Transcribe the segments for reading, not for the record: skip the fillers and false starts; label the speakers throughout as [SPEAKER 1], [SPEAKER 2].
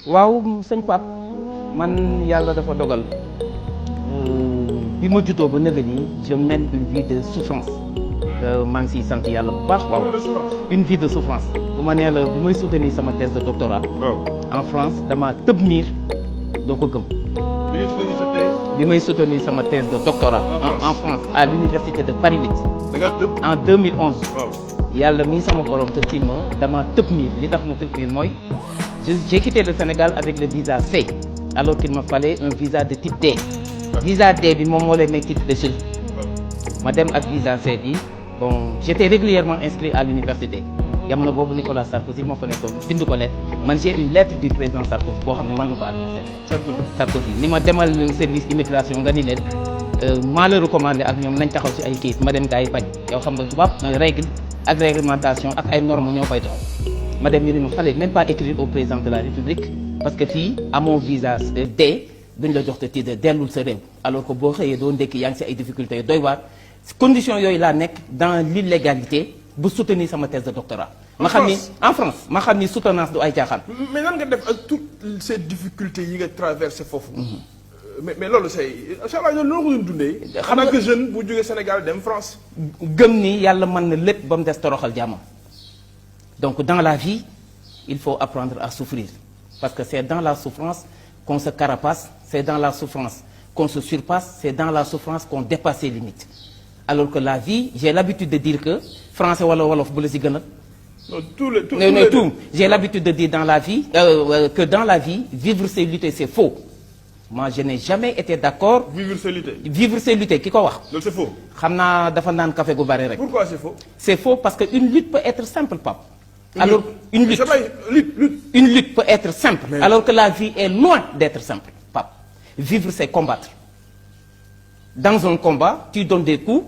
[SPEAKER 1] waaw sëñ Pape man yàlla dafa dogal bi ma juddoo ba nëgë nii je mène une vie de souffrance maa ngi siy sant yàlla bu baax waaw une vie de souffrance bu ma nee la bi may soutenir sama thèse de doctorat en France dama tëb miir doo ko gëm bi may soutenir sama thèse de doctorat en France à l'université de Paris 8 en 2011 yàlla mii sama borom te tiim ma dama tëb miir li tax ma tëb miir mooy j'ai quitté le Sénégal avec le visa C alors qu'il me fallait un visa de type D visa D bi moom moo lay may titre de séjour ma dem ak visa C bi bon j'étais régulièrement inscrit à l'université jamono boobu Nicolas Sarkozy moo fa nekkoon bind ko lettre man j'ai une lettre du président Sarkozy boo xam ne man nga ko adressé Sarkozy ni ma demal service immigration nga ni leen maa la recommandé ak ñoom nañ taxaw ci ay kayit ma dem gars yi bañ yow xam nga tubaab règle ak réglementation ak ay normes ñoo fay taxaw ma dem ñu ne ma fallait même pas écrire au président de la République parce que fii amoo visa D duñ la jox te titre dellul sa réew alors que boo xëyee doo ndekki yaa ngi si ay difficultés doy waar conditions yooyu laa nekk dans l'illégalité bu soutenir sama thèse de doctorat. ma xam ni en France ma xam ni soutenance du ay caaxaan.
[SPEAKER 2] mais nan nga def ak toutes ces difficultés yi nga traversé foofu. mais loolu c'est incha allah loolu ko doon dundee. xam nga jeune bu jógee Sénégal dem France.
[SPEAKER 1] gëm ni yàlla mën na lépp ba mu des toroxal jàmmam donc dans la vie il faut apprendre à souffrir parce que c'est dans la souffrance qu'on se carapace, c'est dans la souffrance qu'on se surpasse, c'est dans la souffrance qu'on dépasse ses limites. Alors que la vie, j'ai l'habitude de dire que français wala wolof bu la si gën a. tout. J'ai l'habitude de dire dans la vie que dans la vie, vivre c'est lutter, c'est faux. Moi, je n'ai jamais été d'accord.
[SPEAKER 2] Vivre c'est lutter.
[SPEAKER 1] Vivre c'est lutter, ki ko wax.
[SPEAKER 2] Donc c'est faux.
[SPEAKER 1] Xam naa dafa naan café gu bari rek.
[SPEAKER 2] Pourquoi c'est faux?
[SPEAKER 1] C'est faux parce que une lutte peut être simple, Pape. Alors une lutte peut être simple, alors que la vie est loin d'être simple, Pape. Vivre c'est combattre. Dans un combat, tu donnes des coups,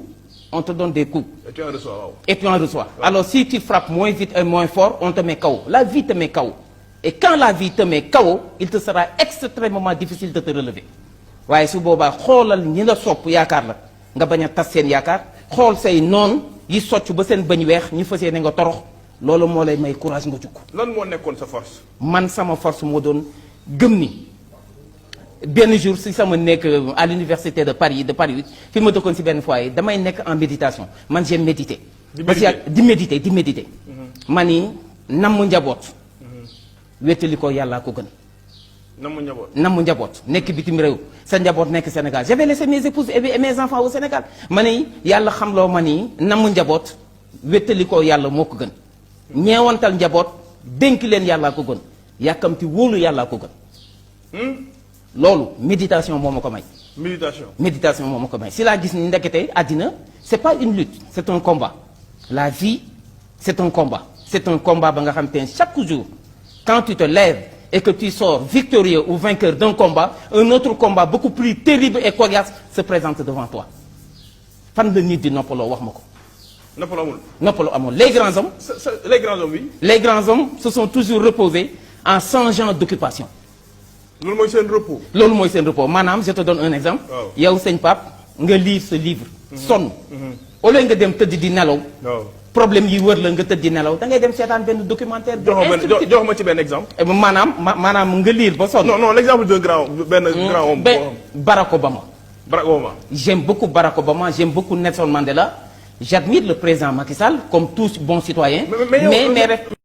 [SPEAKER 1] on te donne des coups.
[SPEAKER 2] Et tu en reçois.
[SPEAKER 1] Et tu en reçois. Alors si tu frappes moins vite et moins fort, on te met KO. La vie te met KO. Et quand la vie te met KO, il te sera extrêmement difficile de te relever. waaye su boobaa xoolal ñi la sopp yaakaar la nga bañ a tas seen yaakaar xool say noon yi socc ba seen bañ weex ñu fas yéene nga torox. loolu moo lay may courage nga jukk.
[SPEAKER 2] lan moo nekkoon sa force.
[SPEAKER 1] man sama force moo doon gëm ni benn jour si sama nekk à l'université de Paris 8 fi ma dëkkoon si benn foyer damay nekk en méditation man j'aime méditer. di méditer. ma ni namm njaboot. wéttali ko yàllaa ko gën. namm njaboot nekk bitim réew sa njaboot nekk Sénégal j'avais laissé mes épouses et mes enfants au Sénégal ma ni yàlla xam loo ma ni namm njaboot wéttali ko yàlla moo ko gën. ñeewantal njaboot dénk leen yàllaa ko gën yàkkamti wóolu yàllaa ko gën loolu méditation moo ma ko may. méditation moo ma ko may si laa gis ni ndekete àddina c'est pas une lutte c'est un combat la vie c'est un combat ba nga xam te ne chaque jour quand tu te lèves et que tu sors victorieux ou vainqueur d'un combat un autre combat beaucoup plus terrible et coriace se présente devant toi fan la nit di noppaloo wax ma ko. Noppalu amul les grands hommes.
[SPEAKER 2] Les grands hommes oui.
[SPEAKER 1] Les grands hommes se sont toujours reposés en changeant d'occupation.
[SPEAKER 2] loolu mooy seen repos.
[SPEAKER 1] loolu mooy seen repos maanaam je te donne un exemple. yow sëñ Pape nga lire ce livre. sonn au lieu nga dem tëdd di nelaw. problème yi wër la nga tëdd di nelaw da ngay dem seetaan benn documentaire.
[SPEAKER 2] jox ma ci benn exemple.
[SPEAKER 1] maanaam nga lire ba sonn.
[SPEAKER 2] non l'exemple d'un grand homme.
[SPEAKER 1] Barack Obama. J'aime beaucoup Barack Obama j'aime beaucoup Nelson Mandela. J'admire le président Macky Sall comme tout bon citoyen. mais